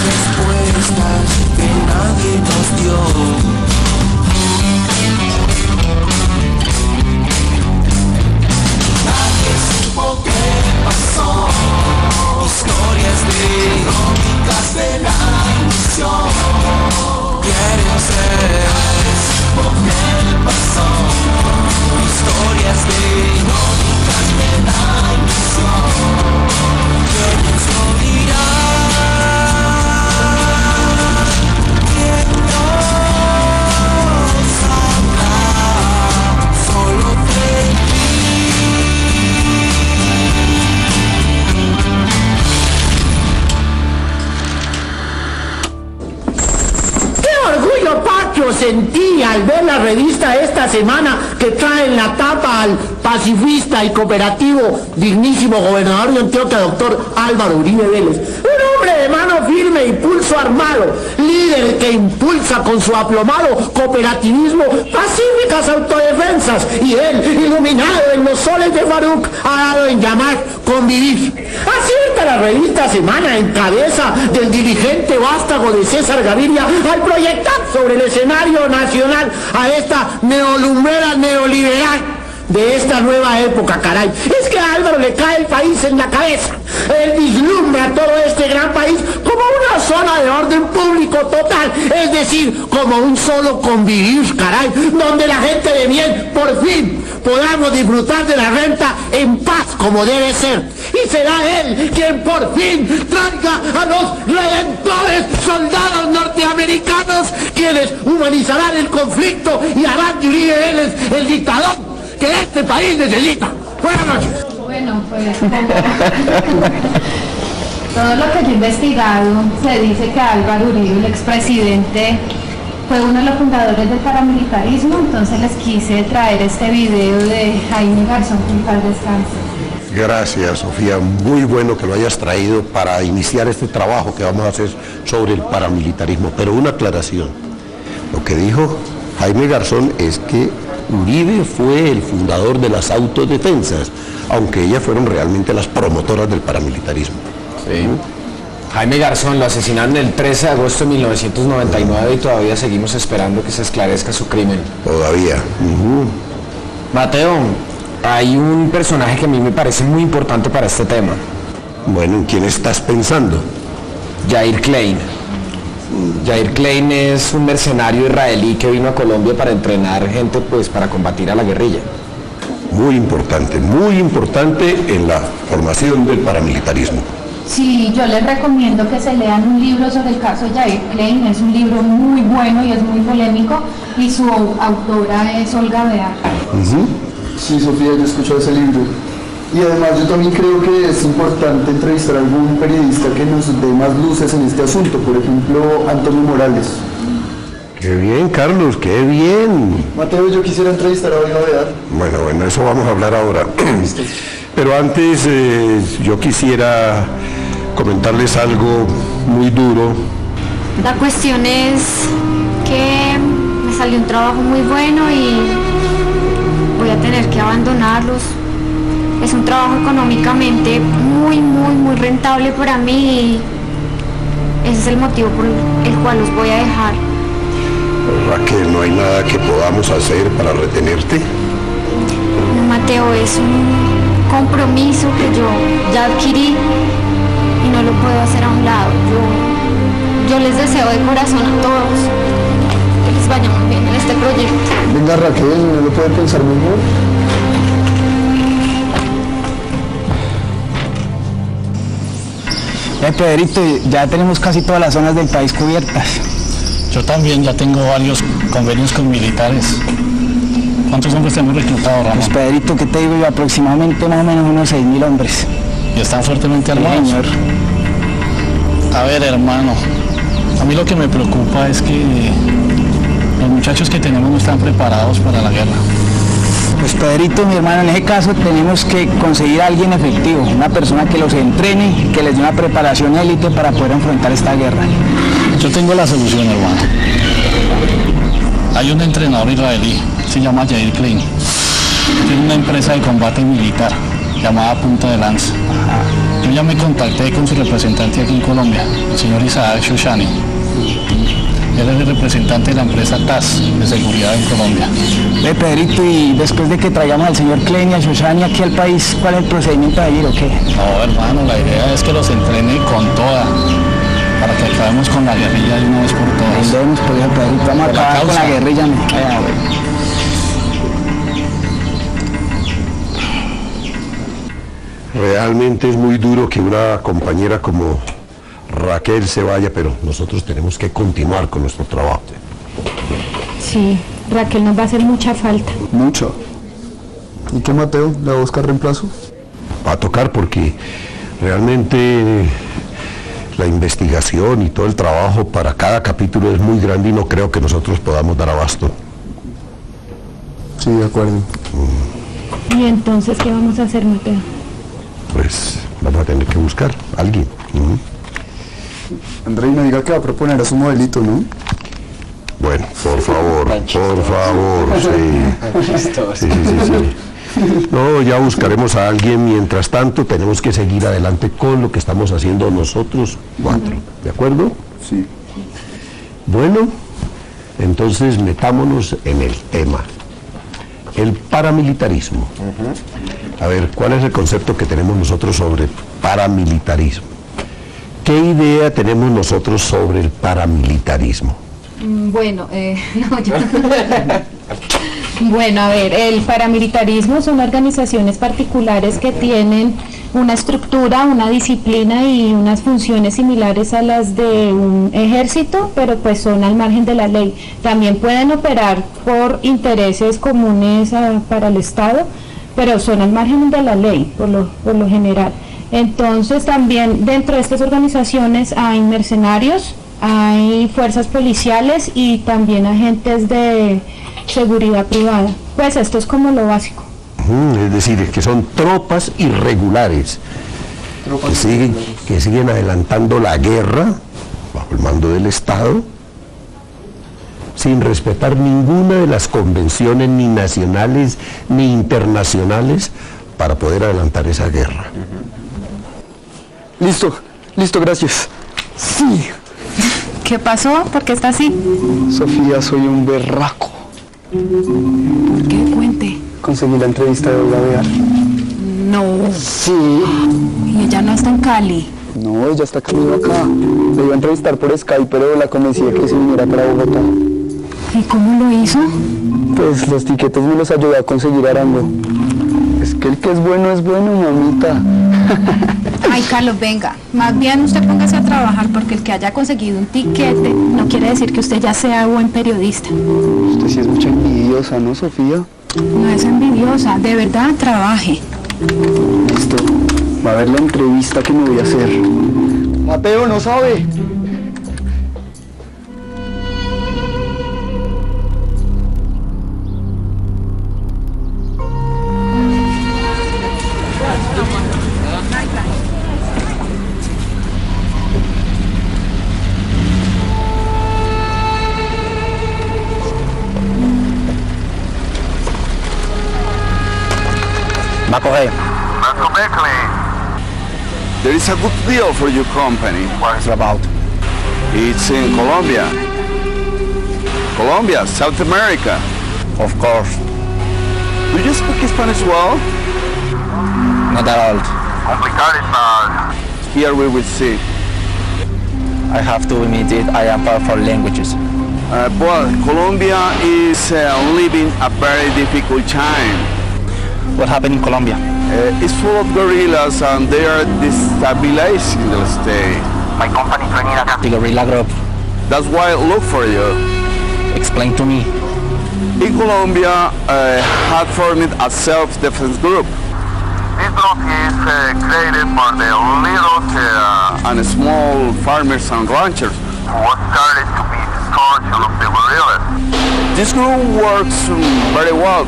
respuestas que nadie nos dio. Nadie supo qué pasó. Historias de crónicas de la ilusión. Quieren ser. Nadie supo qué pasó. Historias de crónicas de la ilusión. ¿Quién nos lo dirá? ¿Quién nos habla? Solo de ti. ¡Qué orgullo patrio sentí al ver la revista esta semana que trae en la tapa al pacifista y cooperativo dignísimo gobernador de Antioquia, doctor Álvaro Uribe Vélez? Un hombre de mano firme y pulso armado, líder que impulsa con su aplomado cooperativismo pacíficas autodefensas, y él, iluminado en los soles de Faruc, ha dado en llamar convivir. Así está la revista Semana en cabeza del dirigente vástago de César Gaviria al proyectar sobre el escenario nacional a esta neolumbrera neoliberal de esta nueva época, caray. Es que a Álvaro le cae el país en la cabeza. Él vislumbra todo este gran país como una zona de orden público total, es decir, como un solo convivir, caray, donde la gente de bien, por fin, podamos disfrutar de la renta en paz como debe ser. Y será él quien por fin traiga a los redentores soldados norteamericanos, quienes humanizarán el conflicto y harán de Uribe Vélez el dictador que este país necesita. Buenas noches. Bueno, pues todo lo que yo he investigado se dice que Álvaro Uribe, el expresidente, fue uno de los fundadores del paramilitarismo, entonces les quise traer este video de Jaime Garzón, que en paz descanse. Gracias, Sofía, muy bueno que lo hayas traído para iniciar este trabajo que vamos a hacer sobre el paramilitarismo, pero una aclaración. Lo que dijo Jaime Garzón es que Uribe fue el fundador de las autodefensas, aunque ellas fueron realmente las promotoras del paramilitarismo. Sí. Jaime Garzón lo asesinaron el 13 de agosto de 1999 y todavía seguimos esperando que se esclarezca su crimen. Todavía. Mateo, hay un personaje que a mí me parece muy importante para este tema. Bueno, ¿en quién estás pensando? Yair Klein. Yair Klein es un mercenario israelí que vino a Colombia para entrenar gente, pues, para combatir a la guerrilla. Muy importante en la formación del paramilitarismo. Sí, yo les recomiendo que se lean un libro sobre el caso Yair Klein, es un libro muy bueno y es muy polémico, y su autora es Olga Bear. Sí, Sofía, yo escuché ese libro. Y además yo también creo que es importante entrevistar a algún periodista que nos dé más luces en este asunto, por ejemplo, Antonio Morales. Qué bien, Carlos, qué bien. Mateo, yo quisiera entrevistar a Olga Bear. Bueno, eso vamos a hablar ahora. Pero antes yo quisiera comentarles algo muy duro. La cuestión es que me salió un trabajo muy bueno y voy a tener que abandonarlos. Es un trabajo económicamente muy rentable para mí y ese es el motivo por el cual los voy a dejar. Raquel, ¿no hay nada que podamos hacer para retenerte? Mateo, es un compromiso que yo ya adquirí y no lo puedo hacer a un lado. Yo les deseo de corazón a todos que les vaya muy bien en este proyecto. Venga, Raquel, ¿no lo puede pensar mejor? Pedrito, ya tenemos casi todas las zonas del país cubiertas. Yo también ya tengo varios convenios con militares. ¿Cuántos hombres te hemos reclutado, Ramón? Pues Pedrito, ¿qué te digo yo? Aproximadamente más o menos unos 6.000 hombres. ¿Y están fuertemente armados? Sí, señor. A ver, hermano, a mí lo que me preocupa es que los muchachos que tenemos no están preparados para la guerra. Pues Pedrito, mi hermano, en ese caso tenemos que conseguir a alguien efectivo, una persona que los entrene, que les dé una preparación élite para poder enfrentar esta guerra. Yo tengo la solución, hermano. Hay un entrenador israelí, se llama Yair Klein. Tiene una empresa de combate militar llamada Punta de Lanza. Yo ya me contacté con su representante aquí en Colombia, el señor Isaac Shoshani. Él es el representante de la empresa TAS de seguridad en Colombia. Ve, Pedrito, y después de que traigamos al señor Klein y a Shoshani aquí al país, ¿cuál es el procedimiento de ir o qué? No, hermano, la idea es que los entrenen con toda, para que acabemos con la guerrilla de una vez por todas. Vendemos, por eso, Pedrito, vamos a acabar con la guerrilla. Realmente es muy duro que una compañera como Raquel se vaya, pero nosotros tenemos que continuar con nuestro trabajo. Sí, Raquel nos va a hacer mucha falta. Mucho. ¿Y qué, Mateo? ¿Le va a buscar reemplazo? Va a tocar porque realmente la investigación y todo el trabajo para cada capítulo es muy grande y no creo que nosotros podamos dar abasto. Sí, de acuerdo. ¿Y entonces qué vamos a hacer, Mateo? Pues vamos a tener que buscar a alguien. Andrei, me diga que va a proponer a su modelito, ¿no? Bueno, por favor, sí. No, ya buscaremos a alguien. Mientras tanto, tenemos que seguir adelante con lo que estamos haciendo nosotros cuatro. ¿De acuerdo? Sí. Bueno, entonces metámonos en el tema. El paramilitarismo. A ver, ¿cuál es el concepto que tenemos nosotros sobre paramilitarismo? ¿Qué idea tenemos nosotros sobre el paramilitarismo? Bueno, Bueno, a ver, el paramilitarismo son organizaciones particulares que tienen una estructura, una disciplina y unas funciones similares a las de un ejército, pero pues son al margen de la ley. También pueden operar por intereses comunes para el Estado, pero son al margen de la ley, por lo general. Entonces también dentro de estas organizaciones hay mercenarios, hay fuerzas policiales y también agentes de seguridad privada. Pues esto es como lo básico. Es decir, que son tropas irregulares, que siguen adelantando la guerra bajo el mando del Estado, sin respetar ninguna de las convenciones ni nacionales ni internacionales para poder adelantar esa guerra. Listo, gracias. Sí. ¿Qué pasó? ¿Por qué está así? Sofía, soy un berraco. ¿Por qué? Cuente. Conseguí la entrevista de Olga Bear. No. Sí. Y ella no está en Cali. No, ella está camino acá. Le iba a entrevistar por Skype, pero la convencí de que se viniera para Bogotá. ¿Y cómo lo hizo? Pues los tiquetes me los ayudé a conseguir Arango. Es que el que es bueno, mamita. Ay, Carlos, venga. Más bien usted póngase a trabajar, porque el que haya conseguido un tiquete no quiere decir que usted ya sea buen periodista. Usted sí es mucha envidiosa, ¿no, Sofía? No es envidiosa, de verdad trabaje. Listo. Va a ver la entrevista que me voy a hacer. Mateo, ¿no sabe? Marco Beckley. There is a good deal for your company. What is it about? It's in Colombia. Colombia, South America. Of course. Do you speak Spanish well? Not at all. Complicated, but here we will see. I have to admit it, I am bad for languages. Well, Colombia is living a very difficult time. What happened in Colombia? It's full of guerrillas and they are destabilizing the state. My company training the guerrilla group. That's why I look for you. Explain to me. In Colombia, had formed a self-defense group. This group is created for the little and small farmers and ranchers who started to be scourge of the guerrillas. This group works very well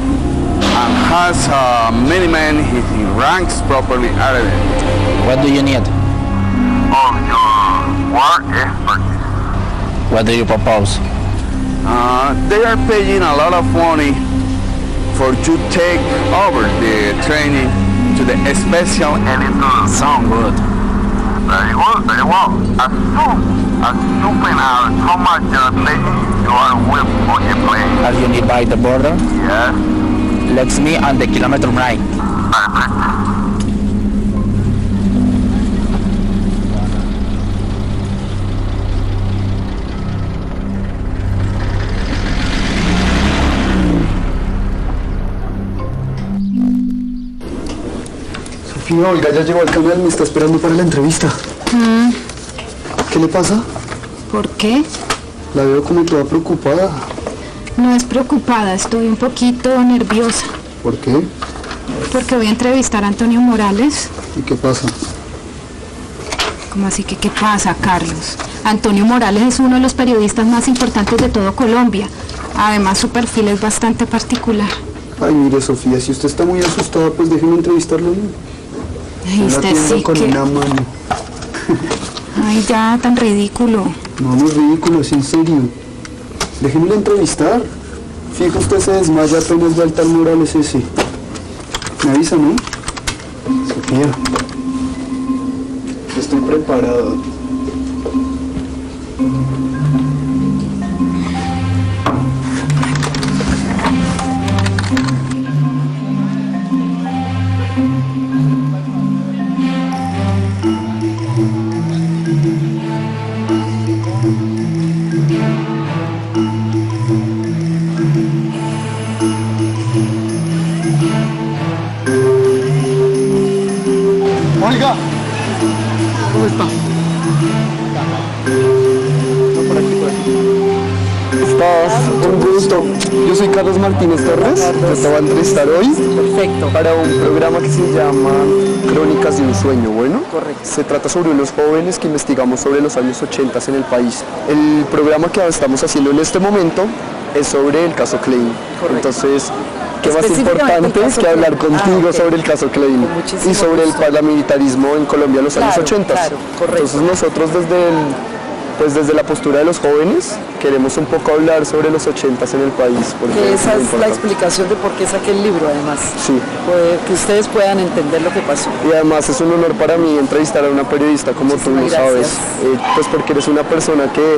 and has many men in ranks properly arrayed. What do you need? All your war expertise. What do you propose? They are paying a lot of money for you to take over the training to the special elite. Sound good. Very good, very well. As you find out how much you are with on your plane. Are you nearby the border? Yes. Let's meet on the kilometer right. Perfect. Sofía, Olga ya llegó al canal, me está esperando para la entrevista. ¿Qué le pasa? ¿Por qué? La veo como toda preocupada. No es preocupada, estoy un poquito nerviosa. ¿Por qué? Porque voy a entrevistar a Antonio Morales. ¿Y qué pasa? ¿Cómo así que qué pasa, Carlos? Antonio Morales es uno de los periodistas más importantes de todo Colombia. Además, su perfil es bastante particular. Ay, mire, Sofía, si usted está muy asustada, pues déjeme entrevistarlo. Ay, la usted atiendo sí con que... una mano. Ay, ya, tan ridículo. No es ridículo, es en serio. Déjeme entrevistar. Fijo, usted se desmaya apenas va el tal Morales ese. Me avisa, ¿no? Sofía. Estoy preparado. Olga, ¿cómo está? Por aquí. Estás, un gusto. Yo soy Carlos Martínez Torres, te voy a entrevistar hoy. Perfecto. Para un programa que se llama Crónicas de un Sueño, ¿bueno? Correcto. Se trata sobre unos jóvenes que investigamos sobre los años 80 en el país. El programa que estamos haciendo en este momento es sobre el caso Klein. Correcto. Entonces, ¿qué más importante que hablar contigo sobre el caso Klein y sobre el paramilitarismo en Colombia en los años 80? Entonces nosotros desde la postura de los jóvenes queremos un poco hablar sobre los 80s en el país. Que esa es la explicación de por qué saqué el libro, además. Sí. Que ustedes puedan entender lo que pasó. Y además es un honor para mí entrevistar a una periodista como tú, lo sabes. Pues porque eres una persona que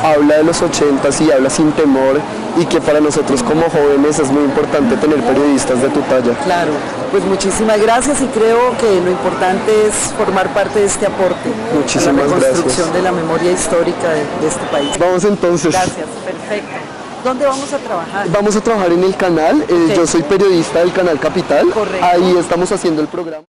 habla de los 80s y habla sin temor, y que para nosotros como jóvenes es muy importante tener periodistas de tu talla. Claro, pues muchísimas gracias, y creo que lo importante es formar parte de este aporte. Muchísimas gracias. La reconstrucción de la memoria histórica de este país. Vamos entonces. Gracias, perfecto. ¿Dónde vamos a trabajar? Vamos a trabajar en el canal, yo soy periodista del canal Capital. Correcto. Ahí estamos haciendo el programa.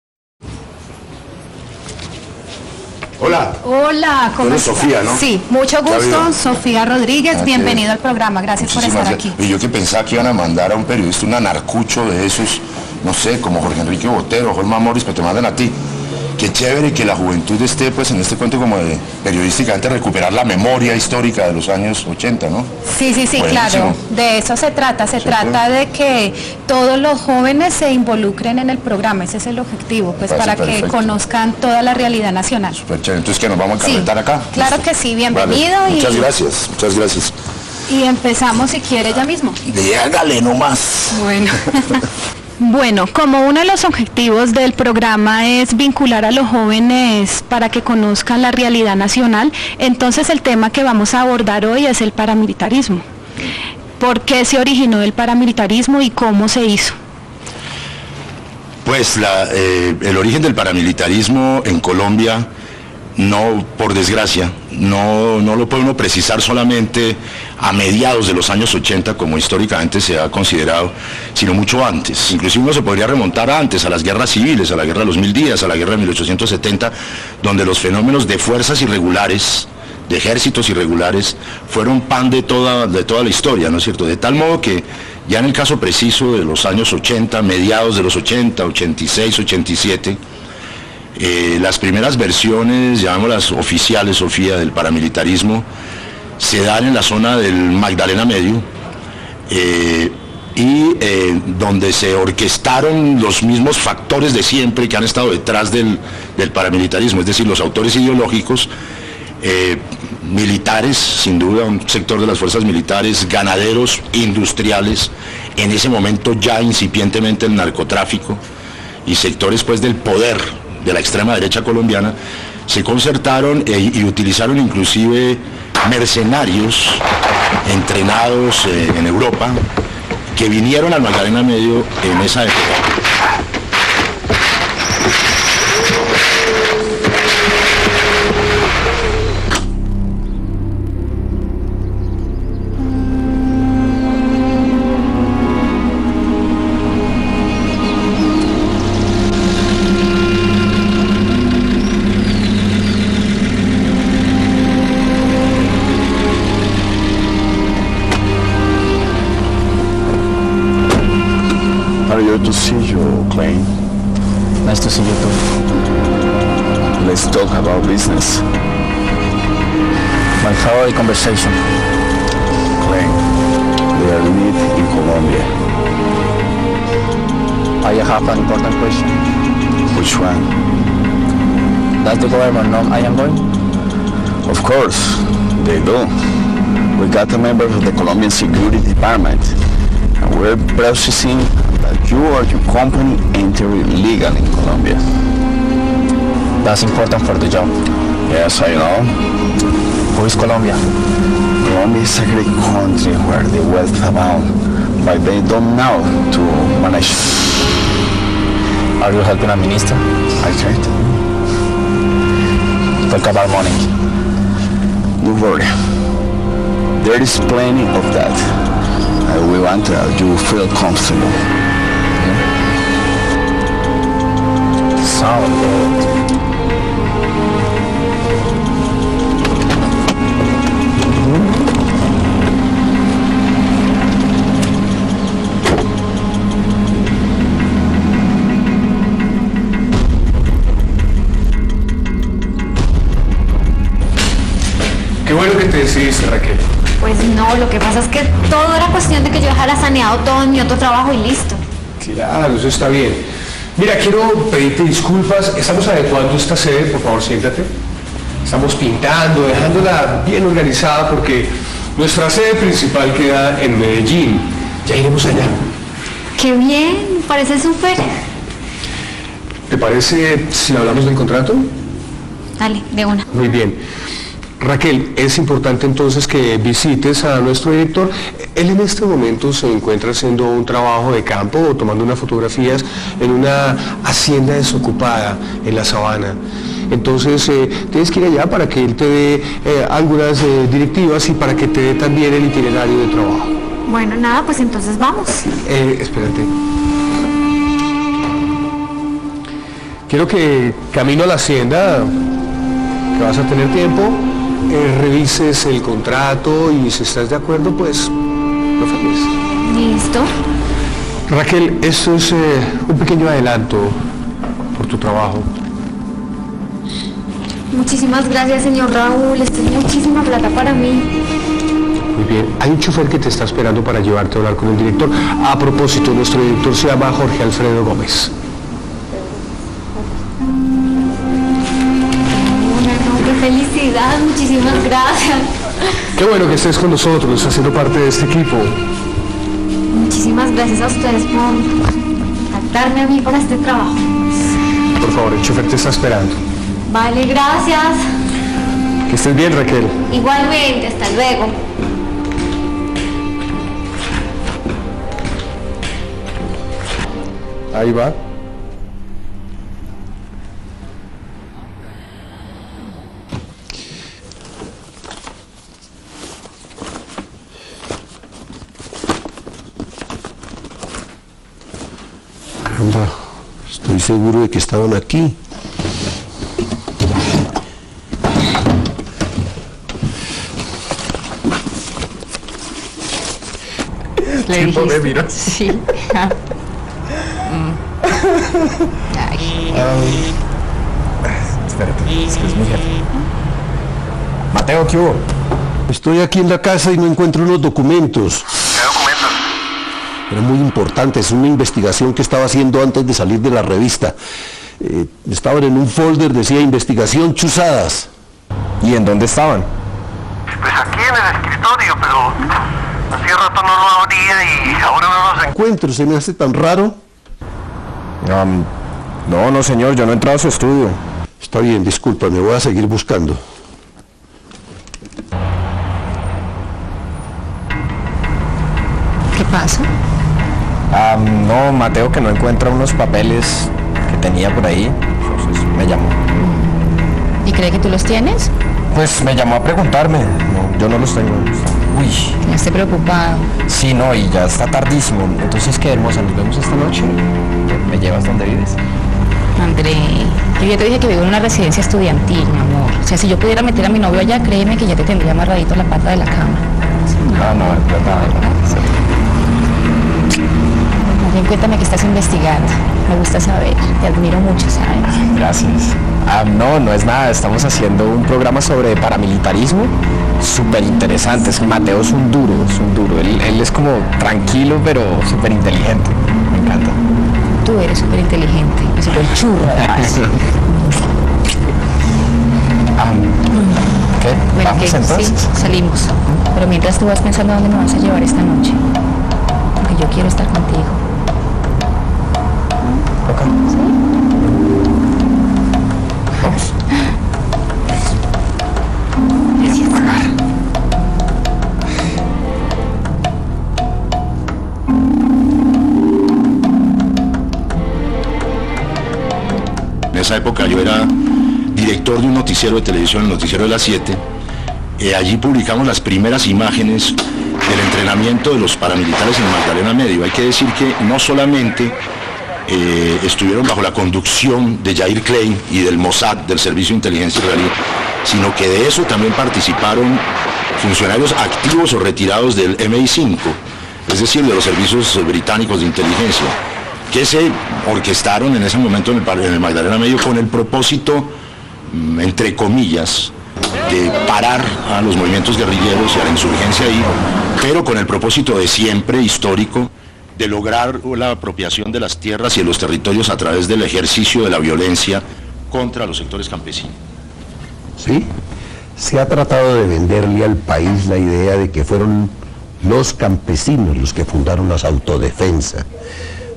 Hola. Hola, ¿cómo estás? Sofía, ¿no? Sí, mucho gusto, Sofía Rodríguez, bienvenido al programa, gracias por estar aquí. Y yo que pensaba que iban a mandar a un periodista, un anarcucho de esos, no sé, como Jorge Enrique Botero, Jorge Morris, pero te mandan a ti. Qué chévere que la juventud esté pues en este cuento como de periodísticamente recuperar la memoria histórica de los años 80, ¿no? Sí, buenísimo. Claro, de eso se trata, de que todos los jóvenes se involucren en el programa, ese es el objetivo, pues para que conozcan toda la realidad nacional. Súper chévere, entonces que nos vamos a encarretar acá. Claro que sí, bienvenido. Vale. Muchas gracias. Y empezamos si quiere ya mismo. Hágale nomás. Bueno. Bueno, como uno de los objetivos del programa es vincular a los jóvenes para que conozcan la realidad nacional, entonces el tema que vamos a abordar hoy es el paramilitarismo. ¿Por qué se originó el paramilitarismo y cómo se hizo? Pues el origen del paramilitarismo en Colombia, no, por desgracia, no lo puede uno precisar solamente a mediados de los años 80, como históricamente se ha considerado, sino mucho antes. Inclusive uno se podría remontar antes, a las guerras civiles, a la guerra de los 1000 días, a la guerra de 1870, donde los fenómenos de fuerzas irregulares, de ejércitos irregulares, fueron pan de toda la historia, ¿no es cierto? De tal modo que ya en el caso preciso de los años 80, mediados de los 80, 86, 87, las primeras versiones, llamémoslas oficiales, Sofía, del paramilitarismo, se dan en la zona del Magdalena Medio, donde se orquestaron los mismos factores de siempre que han estado detrás del paramilitarismo, es decir, los autores ideológicos, militares, sin duda, un sector de las fuerzas militares, ganaderos, industriales, en ese momento ya incipientemente el narcotráfico, y sectores pues del poder de la extrema derecha colombiana se concertaron y utilizaron inclusive mercenarios entrenados en Europa que vinieron al Magdalena Medio en esa época. To see you, Klein. Nice to see you too. Let's talk about business. My favorite conversation. Klein, we are in it in Colombia. I have an important question. Which one? Does the government know I am going? Of course, they do. We got a member of the Colombian Security Department, and we're processing that you or your company enter illegally in Colombia. That's important for the job. Yes, I know. Who is Colombia? Colombia is a great country where the wealth abound, but they don't know to manage. Are you helping a minister? I try to. Talk about money. Don't worry. There is plenty of that. We want you feel comfortable. Sound good. Qué bueno que te decidiste, Raquel. Pues no, lo que pasa es que todo era cuestión de que yo dejara saneado todo en mi otro trabajo y listo. Claro, eso está bien. Mira, quiero pedirte disculpas. Estamos adecuando esta sede, por favor, siéntate. Estamos pintando, dejándola bien organizada porque nuestra sede principal queda en Medellín. Ya iremos allá. Qué bien, parece súper. ¿Te parece si hablamos del contrato? Dale, de una. Muy bien. Raquel, es importante entonces que visites a nuestro director. Él en este momento se encuentra haciendo un trabajo de campo o tomando unas fotografías en una hacienda desocupada en la sabana. Entonces tienes que ir allá para que él te dé algunas directivas y para que te dé también el itinerario de trabajo. Bueno, nada, pues entonces vamos. Espérate. Quiero que camino a la hacienda, que vas a tener tiempo, revises el contrato y si estás de acuerdo, pues lo firmes. Listo. Raquel, esto es un pequeño adelanto por tu trabajo. Muchísimas gracias, señor Raúl. Esto es muchísima plata para mí. Muy bien. Hay un chofer que te está esperando para llevarte a hablar con el director. A propósito, nuestro director se llama Jorge Alfredo Gómez. ¡Qué felicidad! Muchísimas gracias. Qué bueno que estés con nosotros, haciendo parte de este equipo. Muchísimas gracias a ustedes por contactarme a mí para este trabajo. Por favor, el chofer te está esperando. Vale, gracias. Que estés bien, Raquel. Igualmente, hasta luego. Ahí va. Caramba, estoy seguro de que estaban aquí. Le dijiste. Mira. Sí. Espérate, es que es mi jefe. Mateo, ¿qué hubo? Estoy aquí en la casa y no encuentro unos documentos. ¿Qué documentos? Era muy importante, es una investigación que estaba haciendo antes de salir de la revista. Estaban en un folder, decía investigación Chuzadas. ¿Y en dónde estaban? Pues aquí en el escritorio, pero hacía rato no lo abría y ahora no los encuentro. Encuentro, se me hace tan raro. No, señor, yo no he entrado a su estudio. Está bien, disculpa, me voy a seguir buscando. ¿Qué pasa? No, Mateo, que no encuentra unos papeles que tenía por ahí, entonces me llamó. ¿Y cree que tú los tienes? Pues me llamó a preguntarme. No, yo no los tengo. Uy. Ya estoy preocupado. Sí, no, y ya está tardísimo. Entonces, ¿qué, hermosa? ¿Nos vemos esta noche? ¿Me llevas donde vives? André, yo ya te dije que vivo en una residencia estudiantil, mi amor. O sea, si yo pudiera meter a mi novio allá, créeme que ya te tendría amarradito la pata de la cama. No, es verdad. Más bien cuéntame que estás investigando. Me gusta saber. Te admiro mucho, ¿sabes? Gracias. No es nada. Estamos haciendo un programa sobre paramilitarismo. Súper interesante. Es que Mateo es un duro. Él es como tranquilo, pero súper inteligente. Me encanta. Tú eres súper inteligente y súper churro. ¿Qué? Bueno, ¿Vamos ¿qué? entonces? Sí, salimos. Pero mientras tú vas pensando a dónde me vas a llevar esta noche. Porque yo quiero estar contigo. Ok. ¿Sí? Vamos. Gracias. En esa época yo era director de un noticiero de televisión, el noticiero de las 7. Allí publicamos las primeras imágenes del entrenamiento de los paramilitares en Magdalena Medio. Hay que decir que no solamente estuvieron bajo la conducción de Yair Klein y del Mossad, del Servicio de Inteligencia Israelí, sino que de eso también participaron funcionarios activos o retirados del MI5, es decir, de los servicios británicos de inteligencia, que se orquestaron en ese momento en el Magdalena Medio con el propósito, entre comillas, de parar a los movimientos guerrilleros y a la insurgencia ahí, pero con el propósito de siempre histórico de lograr la apropiación de las tierras y de los territorios a través del ejercicio de la violencia contra los sectores campesinos. ¿Sí? Se ha tratado de venderle al país la idea de que fueron los campesinos los que fundaron las autodefensas,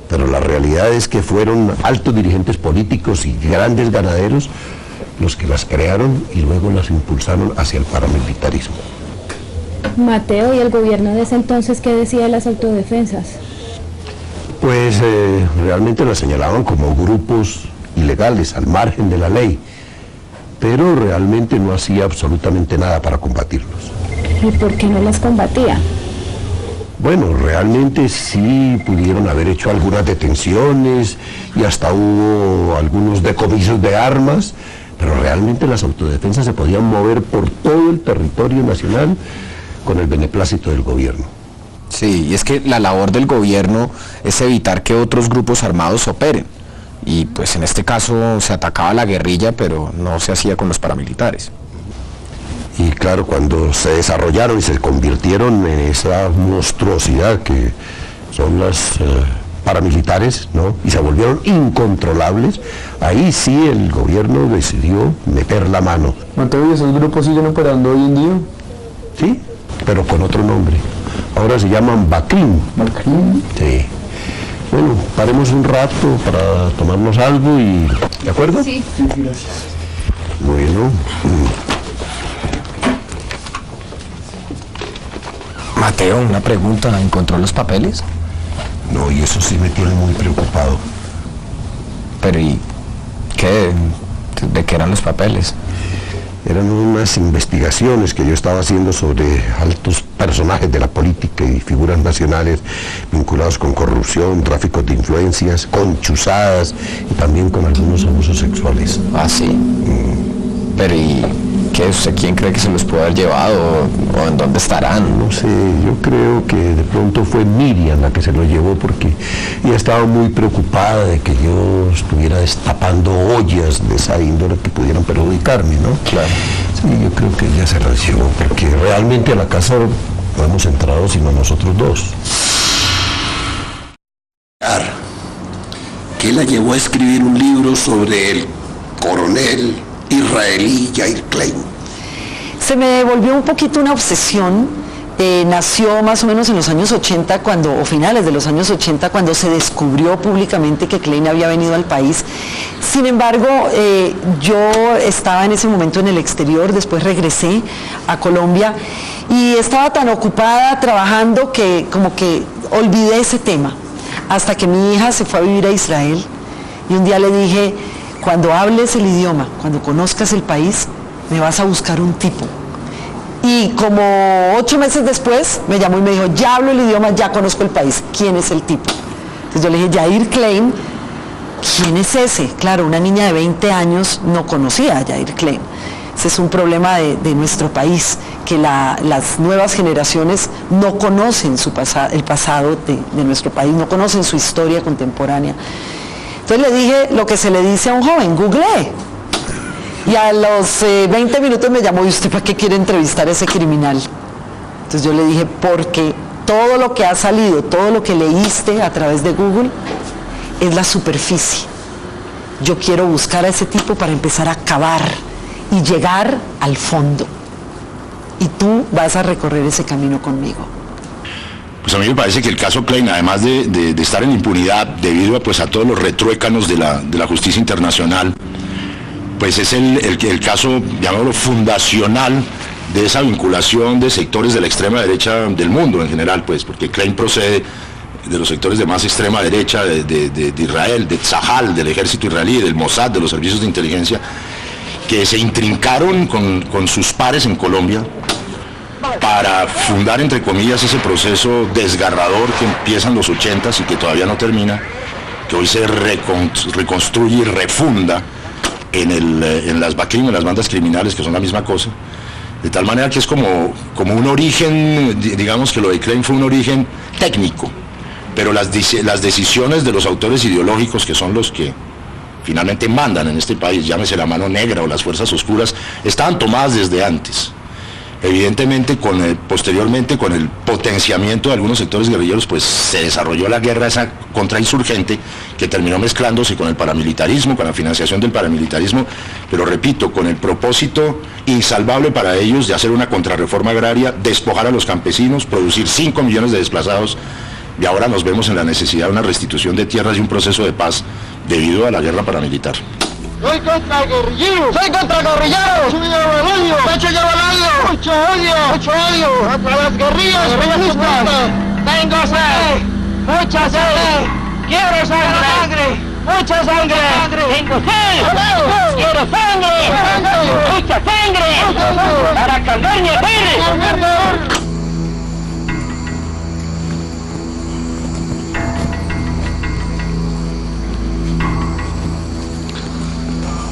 pero la realidad es que fueron altos dirigentes políticos y grandes ganaderos los que las crearon y luego las impulsaron hacia el paramilitarismo. Mateo, ¿y el gobierno de ese entonces qué decía de las autodefensas? Pues realmente las señalaban como grupos ilegales, al margen de la ley, pero realmente no hacía absolutamente nada para combatirlos. ¿Y por qué no las combatía? Bueno, realmente sí pudieron haber hecho algunas detenciones y hasta hubo algunos decomisos de armas, pero realmente las autodefensas se podían mover por todo el territorio nacional con el beneplácito del gobierno. Sí, y es que la labor del gobierno es evitar que otros grupos armados operen. Y pues en este caso se atacaba a la guerrilla, pero no se hacía con los paramilitares. Y claro, cuando se desarrollaron y se convirtieron en esa monstruosidad que son las paramilitares, ¿no? Y se volvieron incontrolables, ahí sí el gobierno decidió meter la mano. Mateo, ¿y esos grupos siguen operando hoy en día? Sí, pero con otro nombre. Ahora se llaman Bakrim. ¿Bakrim? Sí. Bueno, paremos un rato para tomarnos algo y... ¿De acuerdo? Sí. Sí, gracias. Bueno. Mateo, una pregunta, ¿encontró los papeles? No, y eso sí me tiene muy preocupado. Pero ¿y qué? ¿De qué eran los papeles? Eran unas investigaciones que yo estaba haciendo sobre altos personajes de la política y figuras nacionales vinculados con corrupción, tráfico de influencias, con chuzadas y también con algunos abusos sexuales. Ah, sí. Pero ¿y qué? ¿Usted quién cree que se los puede haber llevado o en dónde estarán? No sé, yo creo que de pronto fue Miriam la que se lo llevó porque ella estaba muy preocupada de que yo estuviera destapando ollas de esa índole que pudieran perjudicarme, ¿no? Claro. Sí, yo creo que ella se las llevó porque realmente a la casa no hemos entrado sino nosotros dos. ¿Qué la llevó a escribir un libro sobre el coronel israelí Yair Klein? Se me volvió un poquito una obsesión nació más o menos en los años 80, o finales de los años 80, cuando se descubrió públicamente que Klein había venido al país. Sin embargo, yo estaba en ese momento en el exterior, después regresé a Colombia y estaba tan ocupada trabajando que como que olvidé ese tema, hasta que mi hija se fue a vivir a Israel y un día le dije, cuando hables el idioma, cuando conozcas el país, me vas a buscar un tipo. Y como 8 meses después me llamó y me dijo, ya hablo el idioma, ya conozco el país, ¿quién es el tipo? Entonces yo le dije, Yair Klein, ¿quién es ese? Claro, una niña de 20 años no conocía a Yair Klein. Ese es un problema de nuestro país, que las nuevas generaciones no conocen el pasado de nuestro país, no conocen su historia contemporánea. Entonces le dije lo que se le dice a un joven, googleé. Y a los 20 minutos me llamó, ¿y usted para qué quiere entrevistar a ese criminal? Entonces yo le dije, porque todo lo que ha salido, todo lo que leíste a través de Google, es la superficie. Yo quiero buscar a ese tipo para empezar a cavar y llegar al fondo. Y tú vas a recorrer ese camino conmigo. Pues a mí me parece que el caso Klein, además de estar en impunidad debido a todos los retruécanos de la justicia internacional, pues es el caso, llamémoslo, fundacional de esa vinculación de sectores de la extrema derecha del mundo en general, pues, porque Klein procede de los sectores de más extrema derecha de Israel, de Tzahal, del ejército israelí, del Mossad, de los servicios de inteligencia, que se intrincaron con sus pares en Colombia para fundar, entre comillas, ese proceso desgarrador que empieza en los 80s y que todavía no termina, que hoy se reconstruye y refunda en las BACRIM, en las bandas criminales, que son la misma cosa, de tal manera que es como un origen, digamos que lo de Klein fue un origen técnico, pero las decisiones de los autores ideológicos, que son los que finalmente mandan en este país, llámese la mano negra o las fuerzas oscuras, estaban tomadas desde antes. Evidentemente, posteriormente, con el potenciamiento de algunos sectores guerrilleros, pues se desarrolló la guerra esa contrainsurgente que terminó mezclándose con el paramilitarismo, con la financiación del paramilitarismo, pero repito, con el propósito insalvable para ellos de hacer una contrarreforma agraria, despojar a los campesinos, producir 5 millones de desplazados, y ahora nos vemos en la necesidad de una restitución de tierras y un proceso de paz debido a la guerra paramilitar. Soy contra guerrilleros. Soy contra guerrilleros. Mucho odio. Mucho odio. Mucho odio. Contra las guerrillas. Tengo sed. Mucha sed. Quiero sangre. Mucha sangre. Tengo sed. Quiero sangre. Mucha sangre. Para calmar mi sed.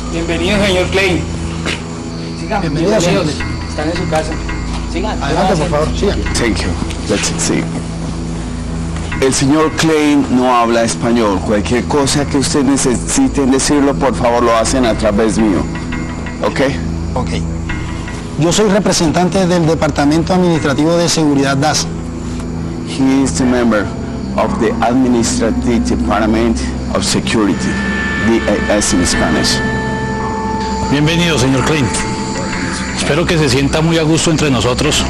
Bienvenido, señor Klein. Sigan, bienvenido, señor. Están en su casa. Sigan. Adelante, por favor. Sigan. Thank you. Let's see. El señor Klein no habla español. Cualquier cosa que ustedes necesiten decirlo, por favor, lo hacen a través mío. ¿Ok? Ok. Yo soy representante del Departamento Administrativo de Seguridad DAS. He is the member of the Administrative Department of Security, DAS in Spanish. Bienvenido, señor Klein. Espero que se sienta muy a gusto entre nosotros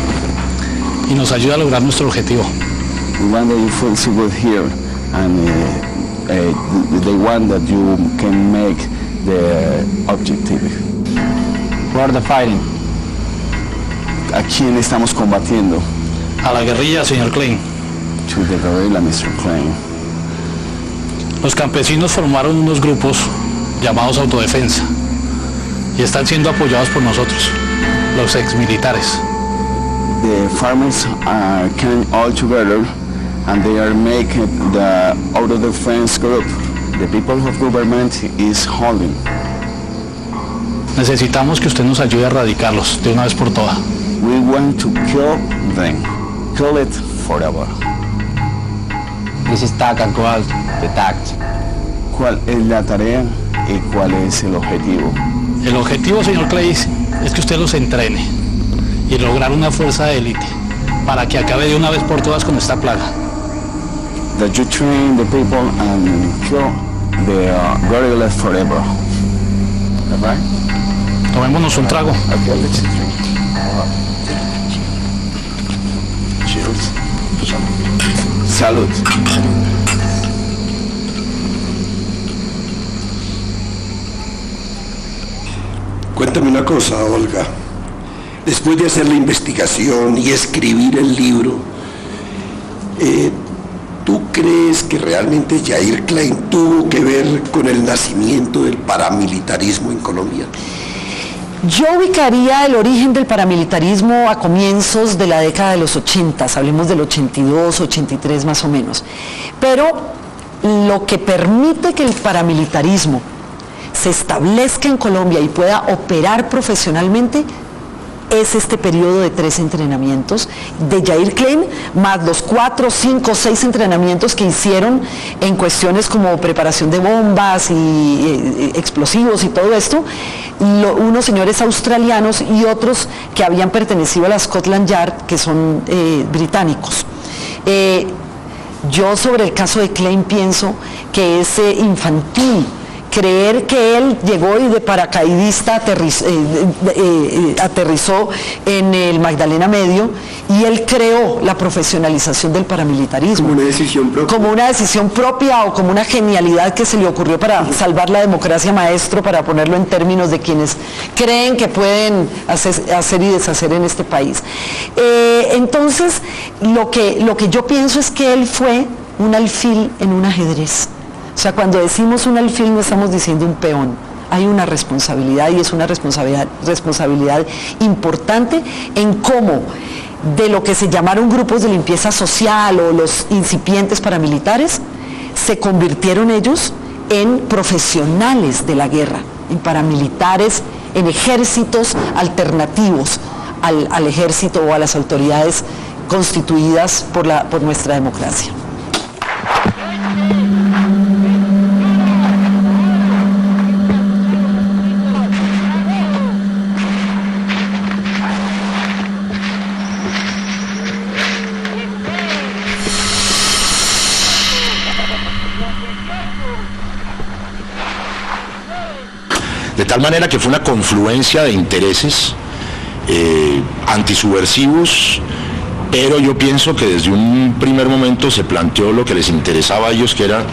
y nos ayude a lograr nuestro objetivo. We want that you feel so good here and the one that you can make the objective. Who are the fighting? ¿A quién estamos combatiendo? A la guerrilla, señor Klein. To the guerrilla, Mr. Klein. Los campesinos formaron unos grupos llamados autodefensa y están siendo apoyados por nosotros, los exmilitares. The farmers are coming all together and they are making the auto-defense group. The people of government is holding. Necesitamos que usted nos ayude a erradicarlos de una vez por todas. We want to kill them. Kill it forever. This is TAC and Goal, the TACT. ¿Cuál es la tarea y cuál es el objetivo? El objetivo, señor Klein, es que usted los entrene y lograr una fuerza de élite para que acabe de una vez por todas con esta plaga. That you train the people and kill the guerrillas forever. Right? Tomémonos un trago. Okay, let's drink. Salud. Cuéntame una cosa, Olga. Después de hacer la investigación y escribir el libro, ¿tú crees que realmente Jair Klein tuvo que ver con el nacimiento del paramilitarismo en Colombia? Yo ubicaría el origen del paramilitarismo a comienzos de la década de los 80, hablemos del 82, 83 más o menos. Pero lo que permite que el paramilitarismo se establezca en Colombia y pueda operar profesionalmente es este periodo de 3 entrenamientos de Jair Klein, más los 4, 5, 6 entrenamientos que hicieron en cuestiones como preparación de bombas y explosivos y todo esto, unos señores australianos y otros que habían pertenecido a la Scotland Yard, que son británicos. Yo sobre el caso de Klein pienso que es infantil creer que él llegó y de paracaidista aterrizó en el Magdalena Medio y él creó la profesionalización del paramilitarismo. Como una decisión propia. Como una decisión propia o como una genialidad que se le ocurrió para salvar la democracia, maestro, para ponerlo en términos de quienes creen que pueden hacer y deshacer en este país. Entonces, lo que yo pienso es que él fue un alfil en un ajedrez. O sea, cuando decimos un alfil no estamos diciendo un peón, hay una responsabilidad y es una responsabilidad importante en cómo de lo que se llamaron grupos de limpieza social o los incipientes paramilitares, se convirtieron ellos en profesionales de la guerra, en paramilitares, en ejércitos alternativos al ejército o a las autoridades constituidas por nuestra democracia. De tal manera que fue una confluencia de intereses antisubversivos, pero yo pienso que desde un primer momento se planteó lo que les interesaba a ellos, que era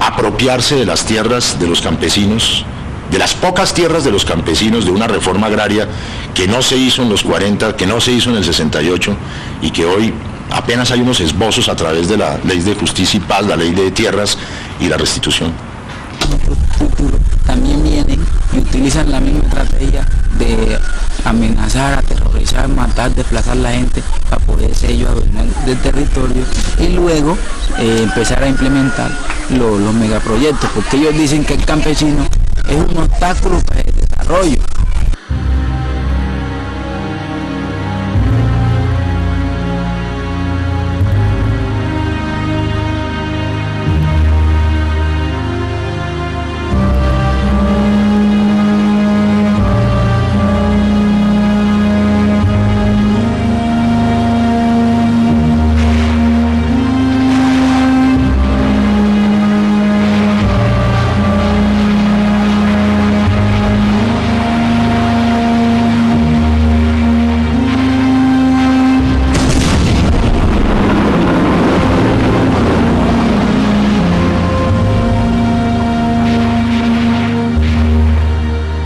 apropiarse de las tierras de los campesinos, de las pocas tierras de los campesinos, de una reforma agraria que no se hizo en los 40, que no se hizo en el 68 y que hoy apenas hay unos esbozos a través de la Ley de Justicia y Paz, la Ley de Tierras y la Restitución. También vienen y utilizan la misma estrategia de amenazar, aterrorizar, matar, desplazar a la gente para poderse ellos adueñar del territorio y luego empezar a implementar los megaproyectos, porque ellos dicen que el campesino es un obstáculo para el desarrollo.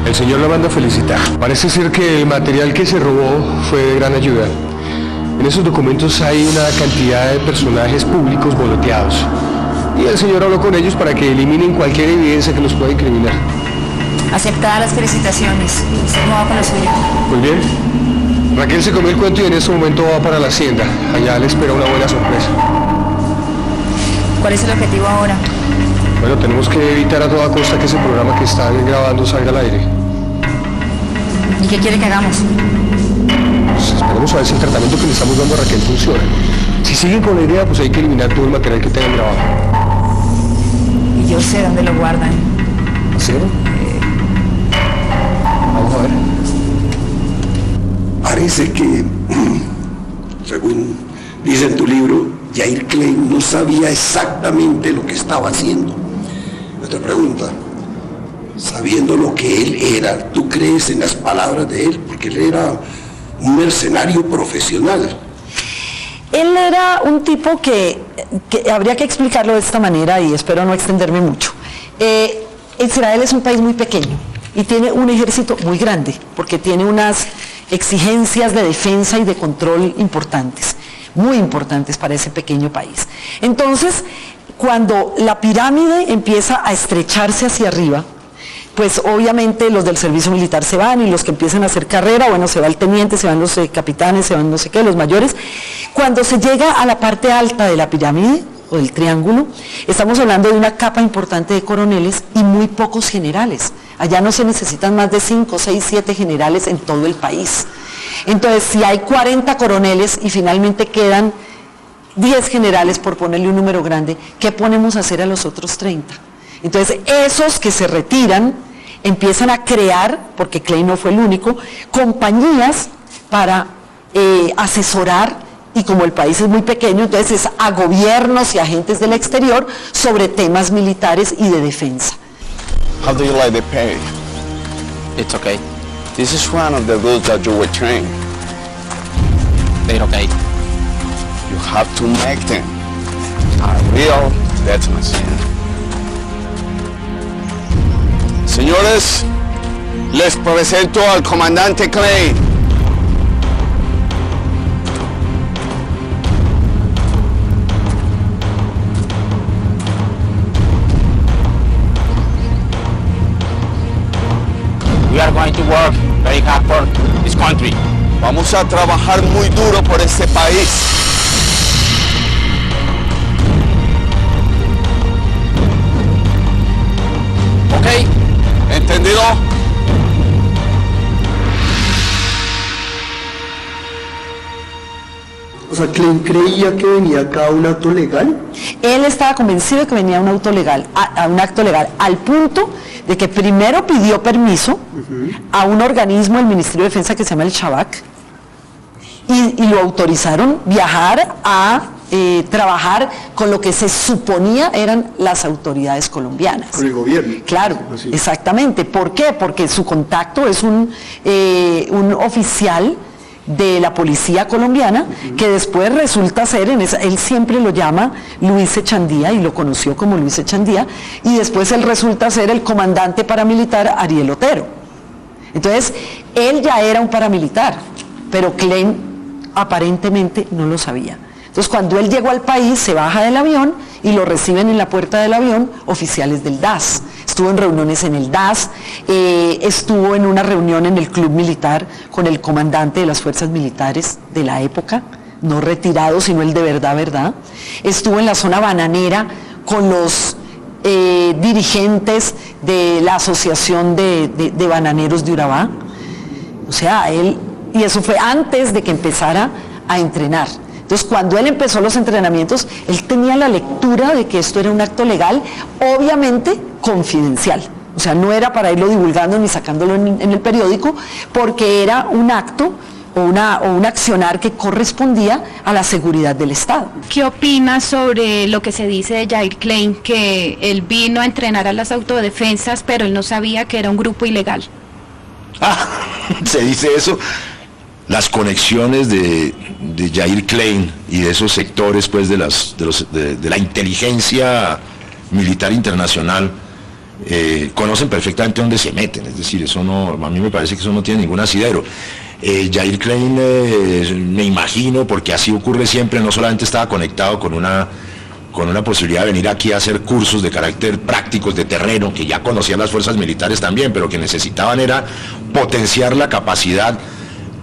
El señor lo manda a felicitar. Parece ser que el material que se robó fue de gran ayuda. En esos documentos hay una cantidad de personajes públicos boloteados. Y el señor habló con ellos para que eliminen cualquier evidencia que los pueda incriminar. Aceptadas las felicitaciones. ¿Cómo va con lo suyo? Muy bien. Raquel se comió el cuento y en este momento va para la hacienda. Allá le espera una buena sorpresa. ¿Cuál es el objetivo ahora? Bueno, tenemos que evitar a toda costa que ese programa que están grabando salga al aire. ¿Y qué quiere que hagamos? Pues esperemos a ver si el tratamiento que le estamos dando a Raquel funciona. Si siguen con la idea, pues hay que eliminar todo el material que tengan grabado. Y yo sé dónde lo guardan. ¿Sí? Vamos a ver. Parece que, según dice en tu libro, Jair Klein no sabía exactamente lo que estaba haciendo. Otra pregunta, sabiendo lo que él era, ¿tú crees en las palabras de él? Porque él era un mercenario profesional. Él era un tipo que habría que explicarlo de esta manera y espero no extenderme mucho. Israel es un país muy pequeño y tiene un ejército muy grande porque tiene unas exigencias de defensa y de control importantes, muy importantes para ese pequeño país. Entonces, cuando la pirámide empieza a estrecharse hacia arriba, pues obviamente los del servicio militar se van y los que empiezan a hacer carrera, bueno, se va el teniente, se van los capitanes, se van no sé qué, los mayores. Cuando se llega a la parte alta de la pirámide o del triángulo, estamos hablando de una capa importante de coroneles y muy pocos generales. Allá no se necesitan más de 5, 6, 7 generales en todo el país. Entonces, si hay 40 coroneles y finalmente quedan 10 generales, por ponerle un número grande, ¿qué ponemos a hacer a los otros 30? Entonces, esos que se retiran empiezan a crear, porque Klein no fue el único, compañías para asesorar, y como el país es muy pequeño, entonces es a gobiernos y agentes del exterior sobre temas militares y de defensa. How do you like the pay? It's okay. This is one of the rules that you were trained. They're okay. You have to make them a real death machine. Señores, les presento al comandante Klein. We are going to work very hard for this country. Vamos a trabajar muy duro por este país. Okay. ¿Entendido? O sea, Klein creía que venía acá un acto legal. Él estaba convencido de que venía un acto legal, al punto de que primero pidió permiso a un organismo del Ministerio de Defensa que se llama el Shabak y lo autorizaron viajar a trabajar con lo que se suponía eran las autoridades colombianas. Con el gobierno. Claro, exactamente. ¿Por qué? Porque su contacto es un oficial de la policía colombiana, que después resulta ser, él siempre lo llama Luis Echandía, y lo conoció como Luis Echandía, y después él resulta ser el comandante paramilitar Ariel Otero. Entonces, él ya era un paramilitar, pero Klein aparentemente no lo sabía. Entonces, cuando él llegó al país, se baja del avión y lo reciben en la puerta del avión oficiales del DAS. Estuvo en reuniones en el DAS, estuvo en una reunión en el club militar con el comandante de las fuerzas militares de la época, no retirado, sino el de verdad. Estuvo en la zona bananera con los dirigentes de la asociación de bananeros de Urabá. O sea, y eso fue antes de que empezara a entrenar. Entonces, cuando él empezó los entrenamientos, él tenía la lectura de que esto era un acto legal, obviamente confidencial. O sea, no era para irlo divulgando ni sacándolo en el periódico, porque era un acto o un accionar que correspondía a la seguridad del Estado. ¿Qué opinas sobre lo que se dice de Jair Klein, que él vino a entrenar a las autodefensas, pero él no sabía que era un grupo ilegal? Se dice eso. Las conexiones de Jair Klein y de esos sectores pues de la inteligencia militar internacional conocen perfectamente dónde se meten, es decir, eso no, a mí me parece que eso no tiene ningún asidero. Jair Klein, me imagino, porque así ocurre siempre, no solamente estaba conectado con una posibilidad de venir aquí a hacer cursos de carácter prácticos de terreno, que ya conocían las fuerzas militares también, pero que necesitaban era potenciar la capacidad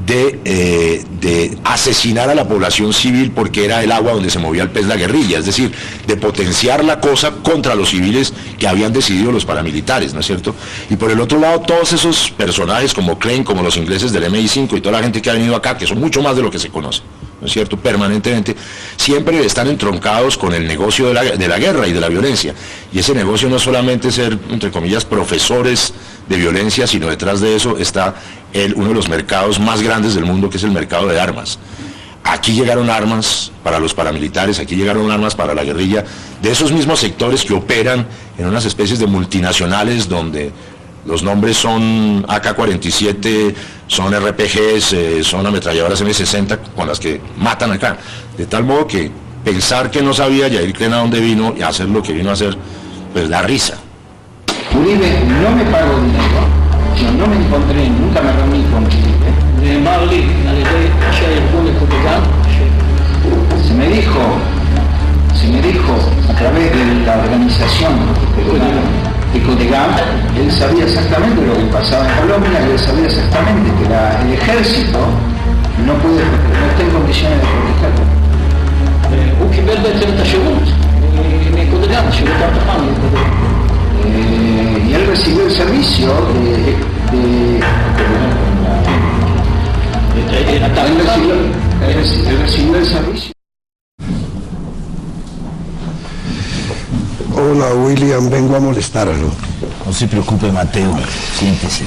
de asesinar a la población civil, porque era el agua donde se movía el pez la guerrilla, es decir, de potenciar la cosa contra los civiles que habían decidido los paramilitares, ¿no es cierto? Y por el otro lado, todos esos personajes como Klein, como los ingleses del MI5 y toda la gente que ha venido acá, que son mucho más de lo que se conoce, ¿no es cierto?, permanentemente, siempre están entroncados con el negocio de la guerra y de la violencia. Y ese negocio no es solamente ser, entre comillas, profesores de violencia, sino detrás de eso está uno de los mercados más grandes del mundo, que es el mercado de armas. Aquí llegaron armas para los paramilitares, aquí llegaron armas para la guerrilla, de esos mismos sectores que operan en unas especies de multinacionales donde Los nombres son AK-47, son RPGs, son ametralladoras M60 con las que matan acá. De tal modo que pensar que no sabía Yair Klein a dónde vino y hacer lo que vino a hacer, pues da risa. Uribe no me pagó dinero, yo no me encontré, nunca me reuní con Uribe. Se me dijo a través de la organización de Codegam, él sabía exactamente lo que pasaba en Colombia, él sabía exactamente que el ejército no está en condiciones de protegerlo. Y él recibió el servicio él recibió el servicio. Hola William, vengo a molestarlo. No se preocupe, Mateo, siéntese.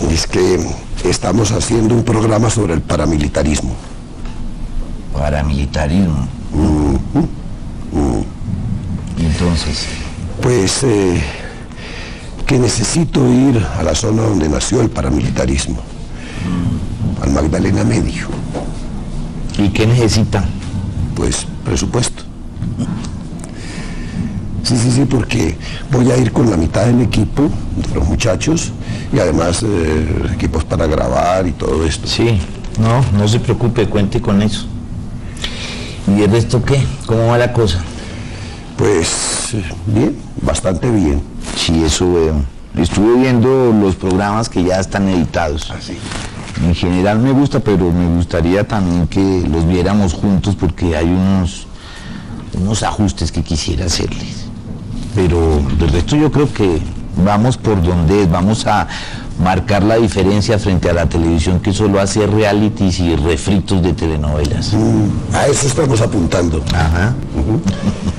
Es que estamos haciendo un programa sobre el paramilitarismo. ¿Paramilitarismo? ¿Y entonces? Pues que necesito ir a la zona donde nació el paramilitarismo, al Magdalena Medio. ¿Y qué necesita? Pues presupuesto. Sí, porque voy a ir con la mitad del equipo de los muchachos y además equipos para grabar y todo esto. Sí, no se preocupe, cuente con eso. ¿Y el resto qué? ¿Cómo va la cosa? Pues bien, bastante bien. Sí, eso veo. Estuve viendo los programas que ya están editados. Así. En general me gusta, pero me gustaría también que los viéramos juntos porque hay unos ajustes que quisiera hacerles. Pero del resto yo creo que vamos por donde es, vamos a marcar la diferencia frente a la televisión que solo hace realities y refritos de telenovelas. A eso estamos apuntando. Ajá.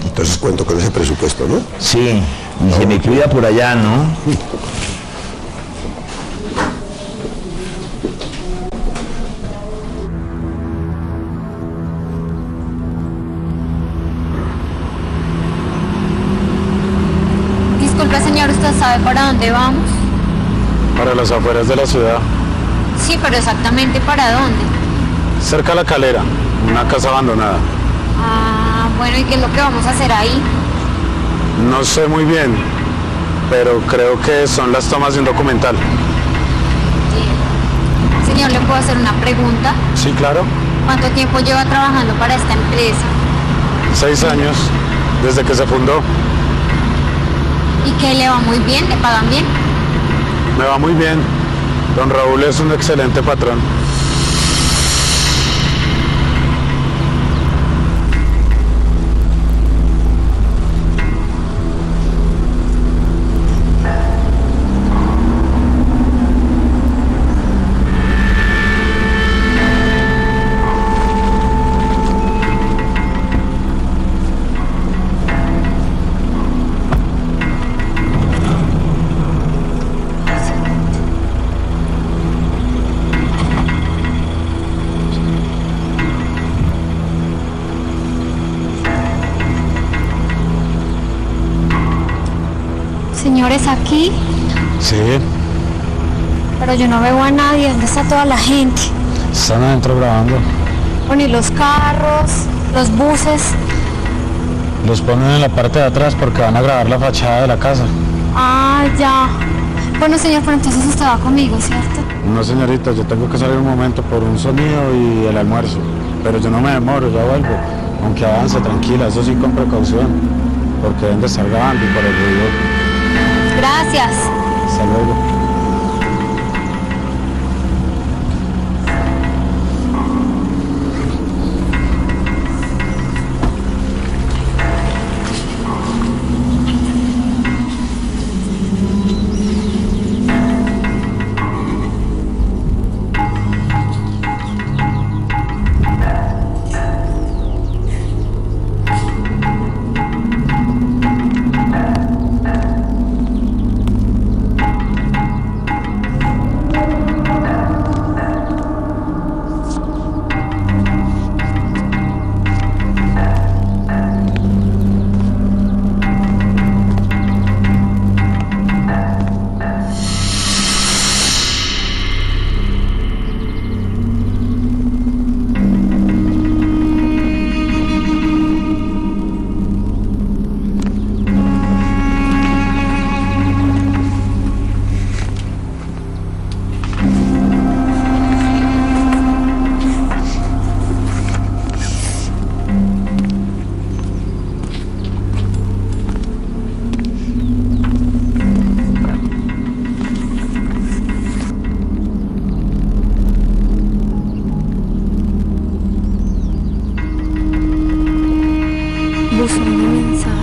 Entonces cuento con ese presupuesto, ¿no? Sí, y se me cuida por allá, ¿no? Disculpe, señor, ¿usted sabe para dónde vamos? Para las afueras de la ciudad, Sí, pero exactamente para dónde. cerca a la Calera, una casa abandonada. Ah, bueno, ¿y qué es lo que vamos a hacer ahí? No sé muy bien, pero creo que son las tomas de un documental. Señor, ¿le puedo hacer una pregunta? Sí, claro. ¿Cuánto tiempo lleva trabajando para esta empresa? 6 años, desde que se fundó. ¿Y que le va muy bien? ¿Le pagan bien? Me va muy bien. Don Raúl es un excelente patrón. Señores, aquí, Sí, pero yo no veo a nadie. ¿Dónde está toda la gente? están adentro grabando. Bueno, y los carros, los buses. Los ponen en la parte de atrás porque van a grabar la fachada de la casa. Ah, ya. Bueno, señor, pero entonces usted va conmigo, ¿cierto? No, señorita, yo tengo que salir un momento por un sonido y el almuerzo. Pero yo no me demoro, ya vuelvo. Aunque avance, tranquila, eso sí con precaución. Porque deben de estar grabando y por el ruido. Gracias. Hasta luego. Buzón de mensajes.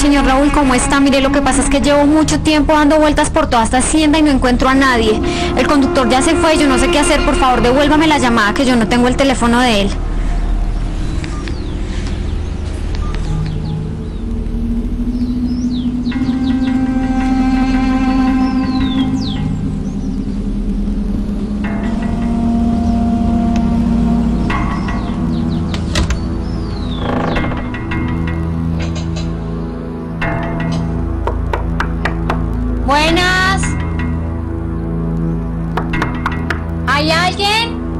Señor Raúl, ¿cómo está? Mire, lo que pasa es que llevo mucho tiempo dando vueltas por toda esta hacienda y no encuentro a nadie. El conductor ya se fue, yo no sé qué hacer. Por favor, devuélvame la llamada, que yo no tengo el teléfono de él. Buenas. ¿Hay alguien?